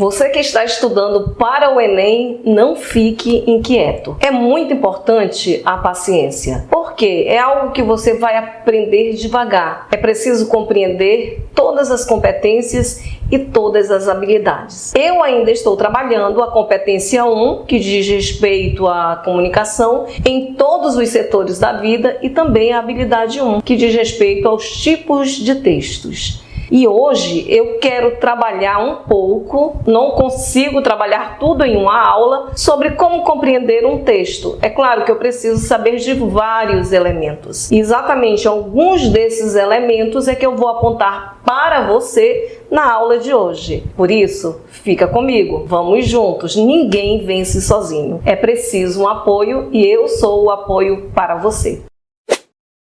Você que está estudando para o Enem, não fique inquieto. É muito importante a paciência, porque é algo que você vai aprender devagar. É preciso compreender todas as competências e todas as habilidades. Eu ainda estou trabalhando a competência 1, que diz respeito à comunicação em todos os setores da vida, e também a habilidade 1, que diz respeito aos tipos de textos. E hoje eu quero trabalhar um pouco, não consigo trabalhar tudo em uma aula, sobre como compreender um texto. É claro que eu preciso saber de vários elementos. E exatamente alguns desses elementos é que eu vou apontar para você na aula de hoje. Por isso, fica comigo, vamos juntos, ninguém vence sozinho. É preciso um apoio e eu sou o apoio para você.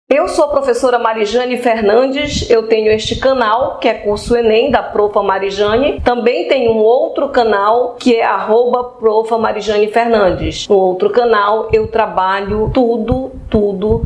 Eu sou a professora Marijane Fernandes, eu tenho este canal que é Curso Enem da Profa Marijane, também tenho um outro canal que é @Profa Marijane Fernandes. No outro canal eu trabalho tudo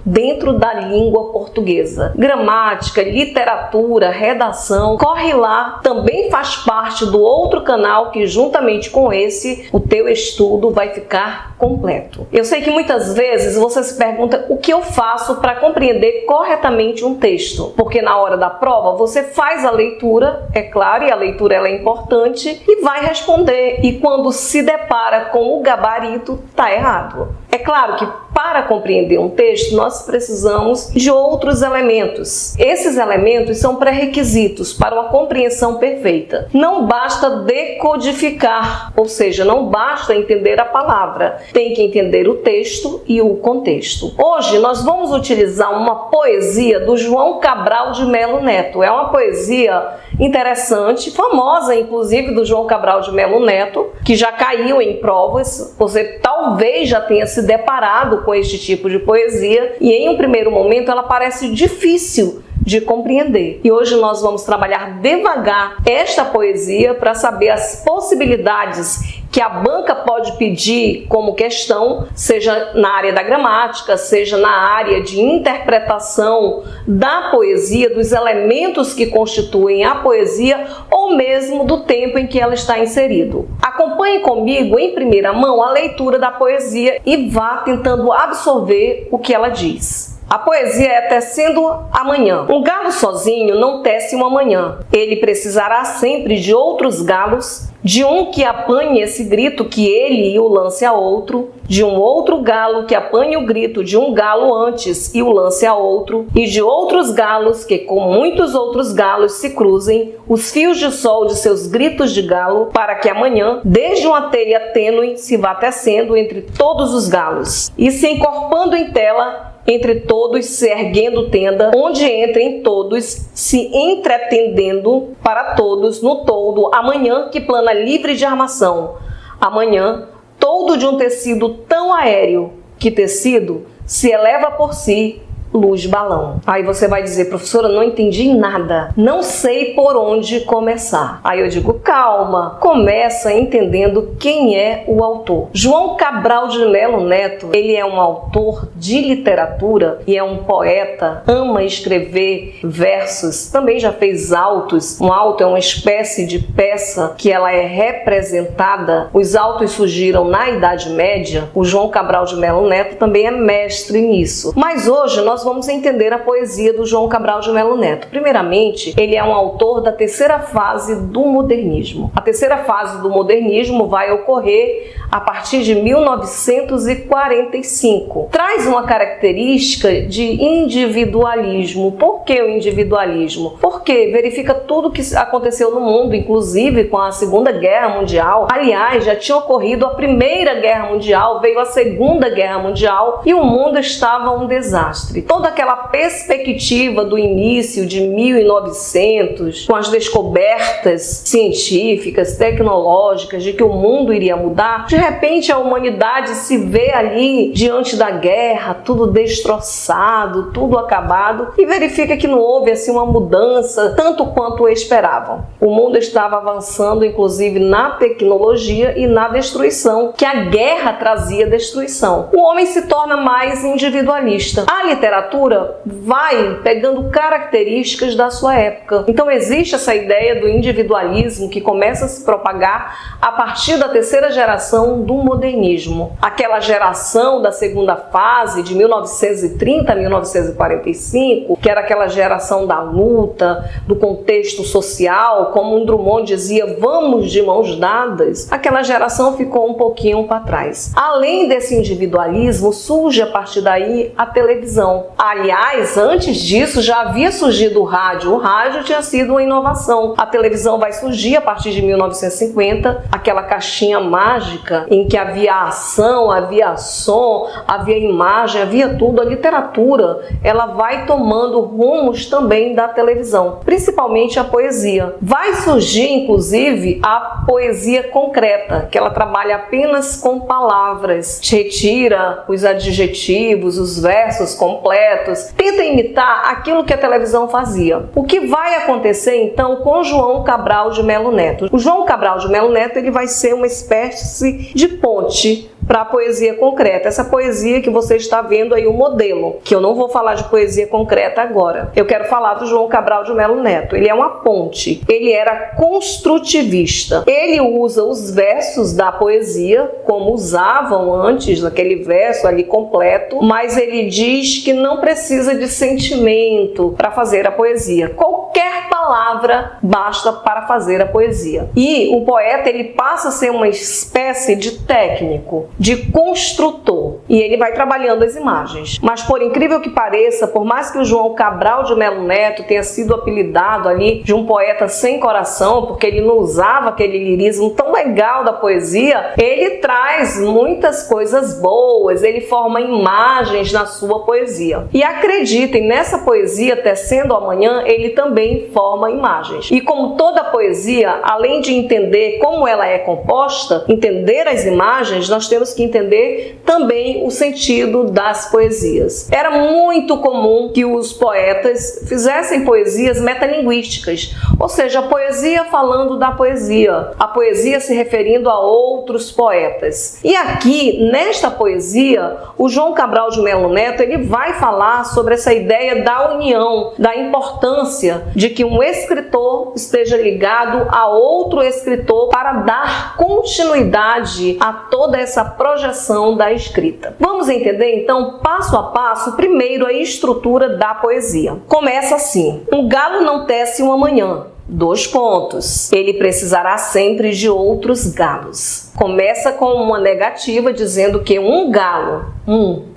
dentro da língua portuguesa. Gramática, literatura, redação, corre lá, também faz parte do outro canal que juntamente com esse, o teu estudo vai ficar completo. Eu sei que muitas vezes você se pergunta o que eu faço para compreender corretamente um texto, porque na hora da prova você faz a leitura, é claro, e a leitura ela é importante, e vai responder, e quando se depara com o gabarito, tá errado. É claro que para compreender um texto nós precisamos de outros elementos. Esses elementos são pré-requisitos para uma compreensão perfeita. Não basta decodificar, ou seja, não basta entender a palavra, tem que entender o texto e o contexto. Hoje nós vamos utilizar uma poesia do João Cabral de Melo Neto. É uma poesia interessante, famosa inclusive do João Cabral de Melo Neto, que já caiu em provas. Você talvez já tenha se deparado com este tipo de poesia e em um primeiro momento ela parece difícil de compreender. E hoje nós vamos trabalhar devagar esta poesia para saber as possibilidades que a banca pode pedir como questão, seja na área da gramática, seja na área de interpretação da poesia, dos elementos que constituem a poesia ou mesmo do tempo em que ela está inserido. Acompanhe comigo em primeira mão a leitura da poesia e vá tentando absorver o que ela diz. A poesia é tecendo amanhã. Um galo sozinho não tece uma manhã. Ele precisará sempre de outros galos, de um que apanhe esse grito que ele e o lance a outro, de um outro galo que apanhe o grito de um galo antes e o lance a outro, e de outros galos que com muitos outros galos se cruzem os fios de sol de seus gritos de galo, para que amanhã, desde uma teia tênue, se vá tecendo entre todos os galos, e se encorpando em tela, entre todos se erguendo tenda, onde entrem todos se entretendendo para todos no toldo, amanhã que plana livre de armação, amanhã toldo de um tecido tão aéreo que tecido se eleva por si luz balão. Aí você vai dizer, professora, não entendi nada, não sei por onde começar. Aí eu digo, calma, começa entendendo quem é o autor. João Cabral de Melo Neto, ele é um autor de literatura e é um poeta, ama escrever versos, também já fez autos. Um auto é uma espécie de peça que ela é representada. Os autos surgiram na Idade Média. O João Cabral de Melo Neto também é mestre nisso. Mas hoje nós vamos entender a poesia do João Cabral de Melo Neto. Primeiramente, ele é um autor da terceira fase do modernismo. A terceira fase do modernismo vai ocorrer a partir de 1945. Traz uma característica de individualismo. Por que o individualismo? Porque verifica tudo o que aconteceu no mundo, inclusive com a Segunda Guerra Mundial. Aliás, já tinha ocorrido a Primeira Guerra Mundial, veio a Segunda Guerra Mundial e o mundo estava um desastre. Toda aquela perspectiva do início de 1900, com as descobertas científicas, tecnológicas, de que o mundo iria mudar, de repente a humanidade se vê ali diante da guerra, tudo destroçado, tudo acabado, e verifica que não houve assim uma mudança tanto quanto esperavam. O mundo estava avançando, inclusive na tecnologia e na destruição, que a guerra trazia destruição. O homem se torna mais individualista. A literatura literatura vai pegando características da sua época. Então existe essa ideia do individualismo que começa a se propagar a partir da terceira geração do modernismo. Aquela geração da segunda fase, de 1930 a 1945, que era aquela geração da luta, do contexto social, como um Drummond dizia, vamos de mãos dadas, aquela geração ficou um pouquinho para trás. Além desse individualismo, surge a partir daí a televisão. Aliás, antes disso já havia surgido o rádio. O rádio tinha sido uma inovação. A televisão vai surgir a partir de 1950, aquela caixinha mágica em que havia ação, havia som, havia imagem, havia tudo. A literatura, ela vai tomando rumos também da televisão, principalmente a poesia. Vai surgir, inclusive, a poesia concreta, que ela trabalha apenas com palavras, retira os adjetivos, os versos completos, tenta imitar aquilo que a televisão fazia. O que vai acontecer então com João Cabral de Melo Neto? O João Cabral de Melo Neto, ele vai ser uma espécie de ponte para a poesia concreta. Essa poesia que você está vendo aí, o modelo, que eu não vou falar de poesia concreta agora. Eu quero falar do João Cabral de Melo Neto. Ele é uma ponte. Ele era construtivista. Ele usa os versos da poesia, como usavam antes, naquele verso ali completo, mas ele diz que não precisa de sentimento para fazer a poesia. Qualquer palavra basta para fazer a poesia. E o poeta, ele passa a ser uma espécie de técnico, de construtor, e ele vai trabalhando as imagens. Mas por incrível que pareça, por mais que o João Cabral de Melo Neto tenha sido apelidado ali de um poeta sem coração, porque ele não usava aquele lirismo tão legal da poesia, ele traz muitas coisas boas, ele forma imagens na sua poesia. E acreditem, nessa poesia, Tecendo Amanhã, ele também forma imagens. E como toda poesia, além de entender como ela é composta, entender as imagens, nós temos que entender também o sentido das poesias. Era muito comum que os poetas fizessem poesias metalinguísticas, ou seja, a poesia falando da poesia, a poesia se referindo a outros poetas. E aqui, nesta poesia, o João Cabral de Melo Neto, ele vai falar sobre essa ideia da união, da importância de que um escritor esteja ligado a outro escritor para dar continuidade a toda essa projeção da escrita. Vamos entender então, passo a passo, primeiro a estrutura da poesia. Começa assim: um galo não tece uma manhã. Dois pontos. Ele precisará sempre de outros galos. Começa com uma negativa dizendo que um galo,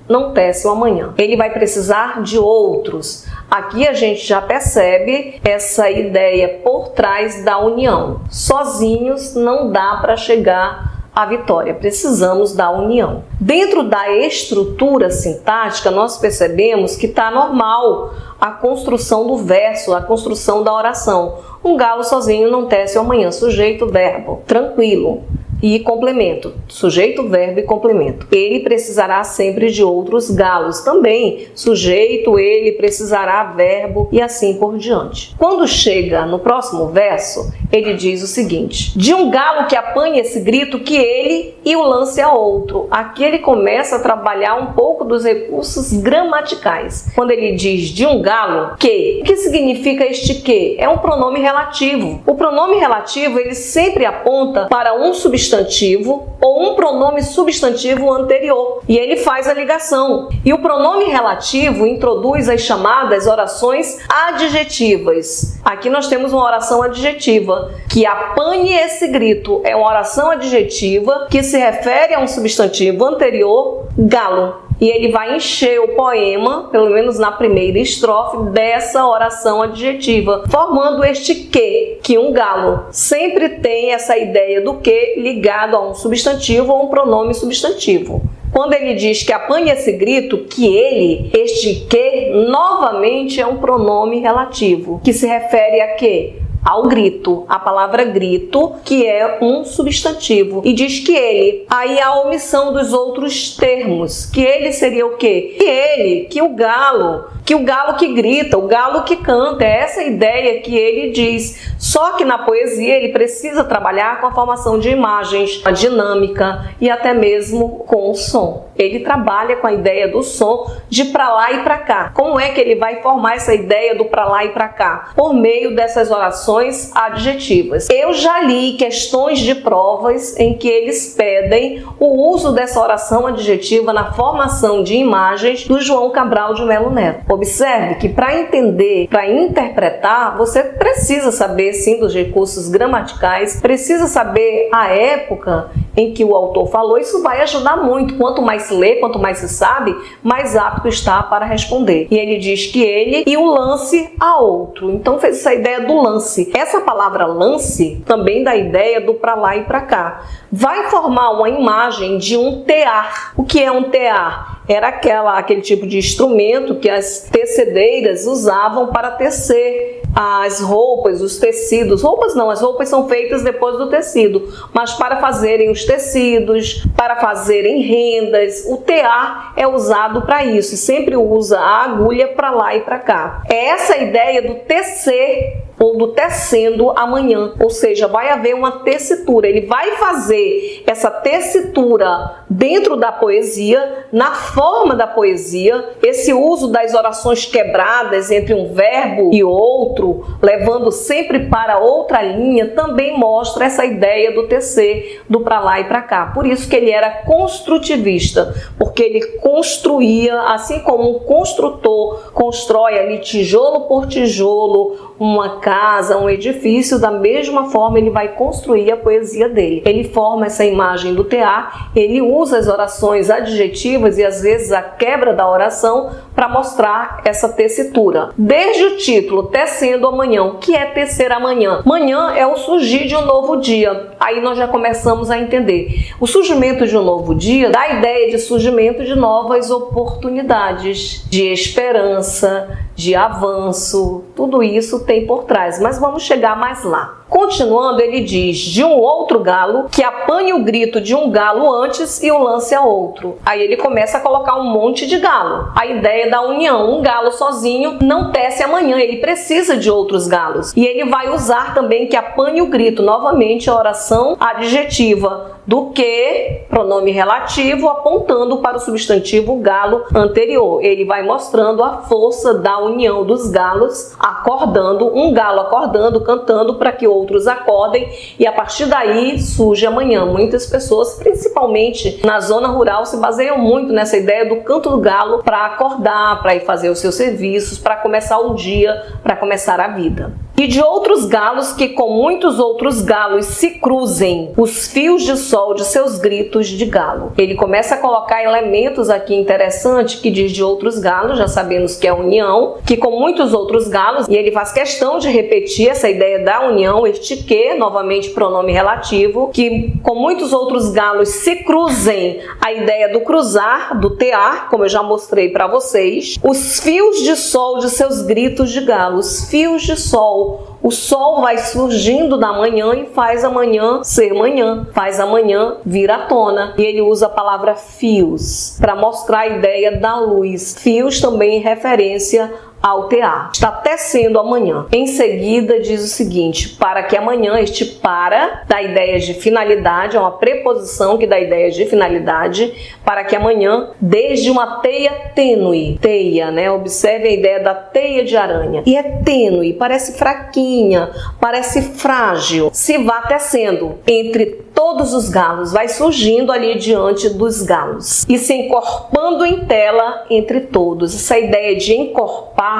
não tece uma manhã. Ele vai precisar de outros. Aqui a gente já percebe essa ideia por trás da união. Sozinhos não dá para chegar à vitória, precisamos da união. Dentro da estrutura sintática, nós percebemos que está normal a construção do verso, a construção da oração. Um galo sozinho não tece amanhã. Sujeito, verbo, tranquilo. E complemento, sujeito, verbo e complemento. Ele precisará sempre de outros galos. Também, sujeito, ele precisará, verbo e assim por diante. Quando chega no próximo verso, ele diz o seguinte: de um galo que apanhe esse grito, que ele e o lance a outro. Aqui ele começa a trabalhar um pouco dos recursos gramaticais. Quando ele diz de um galo, que. O que significa este que? É um pronome relativo. O pronome relativo, ele sempre aponta para um substantivo ou um pronome substantivo anterior, e ele faz a ligação. E o pronome relativo introduz as chamadas orações adjetivas. Aqui nós temos uma oração adjetiva, que apanhe esse grito. É uma oração adjetiva que se refere a um substantivo anterior, galo. E ele vai encher o poema, pelo menos na primeira estrofe, dessa oração adjetiva, formando este que um galo sempre tem essa ideia do que ligado a um substantivo ou um pronome substantivo. Quando ele diz que apanhe esse grito, que ele, este que, novamente é um pronome relativo, que se refere a quê? Ao grito, a palavra grito, que é um substantivo, e diz que ele, aí a omissão dos outros termos, que ele seria o quê? Que ele, que o galo, que o galo que grita, o galo que canta, é essa ideia que ele diz. Só que na poesia ele precisa trabalhar com a formação de imagens, a dinâmica e até mesmo com o som. Ele trabalha com a ideia do som de pra lá e pra cá. Como é que ele vai formar essa ideia do pra lá e pra cá? Por meio dessas orações adjetivas. Eu já li questões de provas em que eles pedem o uso dessa oração adjetiva na formação de imagens do João Cabral de Melo Neto. Observe que para entender, para interpretar, você precisa saber sim dos recursos gramaticais, precisa saber a época em que o autor falou. Isso vai ajudar muito. Quanto mais se lê, quanto mais se sabe, mais apto está para responder. E ele diz que ele e o lance a outro. Então fez essa ideia do lance. Essa palavra lance também dá a ideia do pra lá e pra cá. Vai formar uma imagem de um tear. O que é um tear? Era aquele tipo de instrumento que as tecedeiras usavam para tecer as roupas, os tecidos. Roupas não, as roupas são feitas depois do tecido, mas para fazerem os tecidos, para fazerem rendas, o tear é usado para isso e sempre usa a agulha para lá e para cá. É essa ideia do tecer ou do tecendo amanhã, ou seja, vai haver uma tessitura. Ele vai fazer essa tessitura dentro da poesia, na forma da poesia, esse uso das orações quebradas entre um verbo e outro, levando sempre para outra linha, também mostra essa ideia do tecer, do pra lá e pra cá. Por isso que ele era construtivista, porque ele construía, assim como um construtor constrói ali tijolo por tijolo, uma casa, um edifício, da mesma forma ele vai construir a poesia dele. Ele forma essa imagem do tear, ele usa as orações adjetivas e às vezes a quebra da oração para mostrar essa tessitura. Desde o título, Tecendo Amanhã. O que é tecer amanhã? Manhã é o surgir de um novo dia. Aí nós já começamos a entender. O surgimento de um novo dia dá a ideia de surgimento de novas oportunidades, de esperança, de avanço. Tudo isso tem por trás, mas vamos chegar mais lá. Continuando, ele diz de um outro galo que apanhe o grito de um galo antes e o lance a outro. Aí ele começa a colocar um monte de galo. A ideia da união. Um galo sozinho não tece amanhã, ele precisa de outros galos. E ele vai usar também que apanhe o grito. Novamente a oração adjetiva do que, pronome relativo, apontando para o substantivo galo anterior. Ele vai mostrando a força da união dos galos, acordando, um galo acordando, cantando para que outros acordem, e a partir daí surge amanhã. Muitas pessoas, principalmente na zona rural, se baseiam muito nessa ideia do canto do galo para acordar, para ir fazer os seus serviços, para começar o dia, para começar a vida. E de outros galos que com muitos outros galos se cruzem os fios de sol de seus gritos de galo. Ele começa a colocar elementos aqui interessantes que diz de outros galos, já sabemos que é a união, que com muitos outros galos, e ele faz questão de repetir essa ideia da união, este que, novamente pronome relativo, que com muitos outros galos se cruzem, a ideia do cruzar, do tear, como eu já mostrei para vocês, os fios de sol de seus gritos de galo, os fios de sol. O sol vai surgindo da manhã e faz amanhã ser manhã, faz amanhã vir à tona. E ele usa a palavra fios para mostrar a ideia da luz. Fios também em referência ao tear. Está tecendo amanhã. Em seguida diz o seguinte, para que amanhã, este para dá ideia de finalidade, é uma preposição que dá ideia de finalidade, para que amanhã, desde uma teia tênue, teia, né? Observe a ideia da teia de aranha. E é tênue, parece fraquinha, parece frágil. Se vá tecendo entre todos os galos, vai surgindo ali diante dos galos e se encorpando em tela entre todos. Essa ideia de encorpar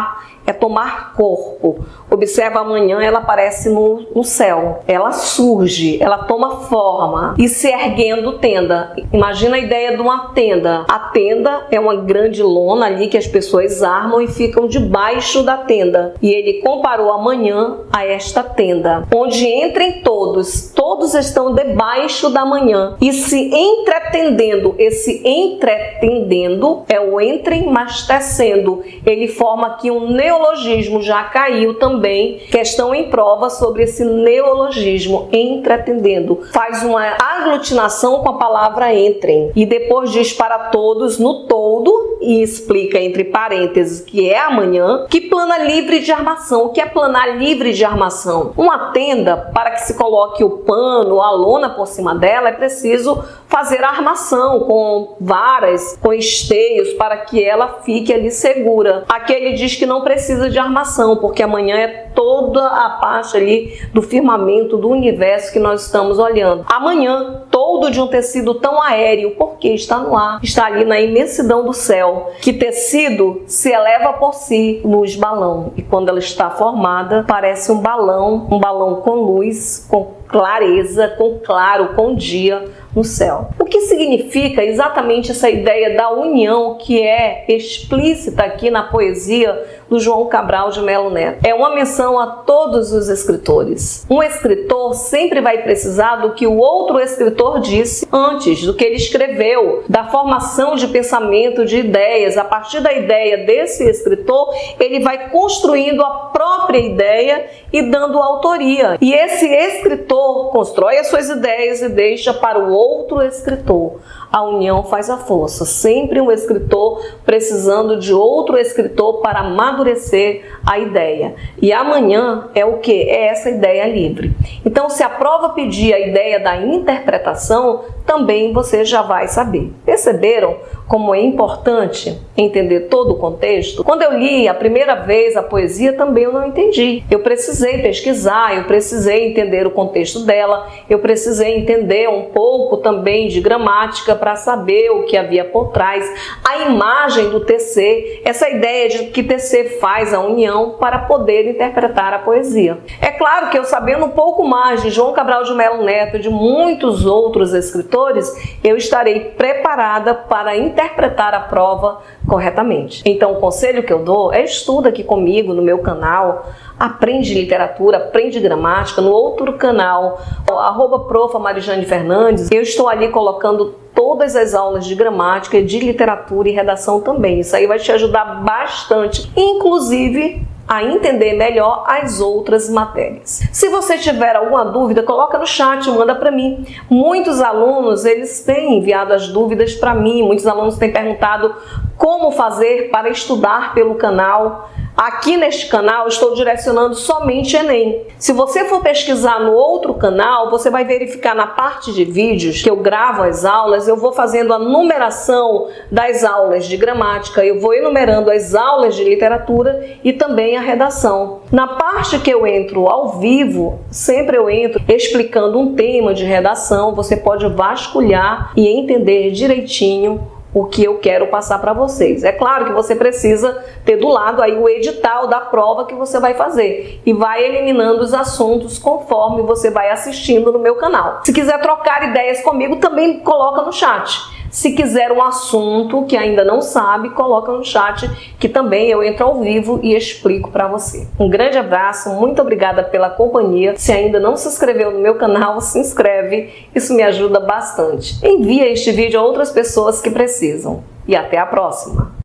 é tomar corpo. Observa amanhã, ela aparece no céu, ela surge, ela toma forma e se erguendo tenda. Imagina a ideia de uma tenda. A tenda é uma grande lona ali que as pessoas armam e ficam debaixo da tenda. E ele comparou amanhã a esta tenda, onde entrem todos, todos estão debaixo da manhã e se entretendendo. Esse entretendendo é o entrem, mas tecendo. Ele forma aqui um neologismo, já caiu também questão em prova sobre esse neologismo, entretendendo. Faz uma aglutinação com a palavra entrem e depois diz para todos no todo e explica entre parênteses que é amanhã, que plana livre de armação. O que é planar livre de armação? Uma tenda, para que se coloque o pano, a lona por cima dela, é preciso fazer a armação com varas, com esteios, para que ela fique ali segura. Aqui ele diz que não precisa de armação, porque amanhã é toda a parte ali do firmamento, do universo que nós estamos olhando. Amanhã, todo de um tecido tão aéreo, porque está no ar, está ali na imensidão do céu. Que tecido se eleva por si, luz balão. E quando ela está formada, parece um balão com luz, com clareza, com claro, com dia no céu. O que significa exatamente essa ideia da união que é explícita aqui na poesia do João Cabral de Melo Neto? É uma menção a todos os escritores. Um escritor sempre vai precisar do que o outro escritor disse antes, do que ele escreveu, da formação de pensamento, de ideias. A partir da ideia desse escritor, ele vai construindo a própria ideia e dando autoria. E esse escritor constrói as suas ideias e deixa para o outro escritor. A união faz a força. Sempre um escritor precisando de outro escritor para amadurecer a ideia. E amanhã é o que? É essa ideia livre. Então, se a prova pedir a ideia da interpretação, também você já vai saber. Perceberam como é importante entender todo o contexto? Quando eu li a primeira vez a poesia, também eu não entendi. Eu precisei pesquisar, eu precisei entender o contexto dela, eu precisei entender um pouco também de gramática para saber o que havia por trás, a imagem do TC, essa ideia de que TC faz a união para poder interpretar a poesia. É claro que eu, sabendo um pouco mais de João Cabral de Melo Neto e de muitos outros escritores, eu estarei preparada para interpretar a prova corretamente. Então, o conselho que eu dou é: estuda aqui comigo no meu canal, aprende literatura, aprende gramática. No outro canal, @prof. Marijane Fernandes, eu estou ali colocando todas as aulas de gramática, de literatura e redação também. Isso aí vai te ajudar bastante, inclusive a entender melhor as outras matérias. Se você tiver alguma dúvida, coloca no chat, manda para mim. Muitos alunos, eles têm enviado as dúvidas para mim, muitos alunos têm perguntado como fazer para estudar pelo canal. Aqui neste canal estou direcionando somente Enem. Se você for pesquisar no outro canal, você vai verificar na parte de vídeos que eu gravo as aulas, eu vou fazendo a numeração das aulas de gramática, eu vou enumerando as aulas de literatura e também a redação. Na parte que eu entro ao vivo, sempre eu entro explicando um tema de redação, você pode vasculhar e entender direitinho o que eu quero passar para vocês. É claro que você precisa ter do lado aí o edital da prova que você vai fazer e vai eliminando os assuntos conforme você vai assistindo no meu canal. Se quiser trocar ideias comigo, também coloca no chat. Se quiser um assunto que ainda não sabe, coloca no chat que também eu entro ao vivo e explico para você. Um grande abraço, muito obrigada pela companhia. Se ainda não se inscreveu no meu canal, se inscreve, isso me ajuda bastante. Envia este vídeo a outras pessoas que precisam. E até a próxima!